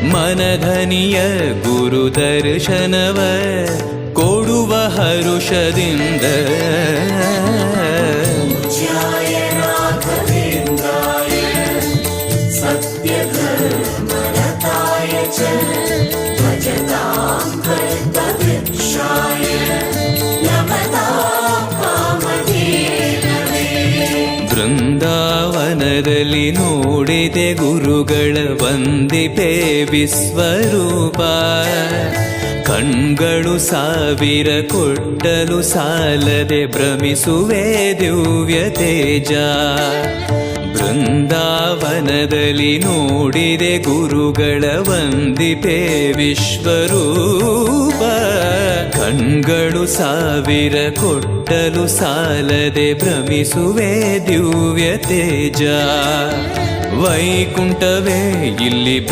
ಮನಧನಿಯ ಗುರು ದರ್ಶನವ ಕೊಡುವ ಹರುಷದಿಂದ ಬೃಂದಾವನದಲ್ಲಿ ನೋಡಿದೆ ಗುರುಗಳ ವಂದಿಪೆ ವಿಶ್ವರೂಪ. ಕಣ್ಗಳು ಸಾವಿರ ಕೊಟ್ಟಲು ಸಾಲದೆ ಭ್ರಮಿಸುವೆ ದಿವ್ಯ ತೇಜ. ಬೃಂದಾವನದಲ್ಲಿ ನೋಡಿದೆ ಗುರುಗಳ ವಂದಿಪೆ ವಿಶ್ವರೂಪ. ಕಣ್ಗಳು ಸಾವಿರ ಕೊಟ್ಟಲು ಸಾಲದೆ ಭ್ರಮಿಸುವೆ ದಿವ್ಯ ತೇಜ. ವೈಕುಂಠವೇ ಇಲ್ಲಿ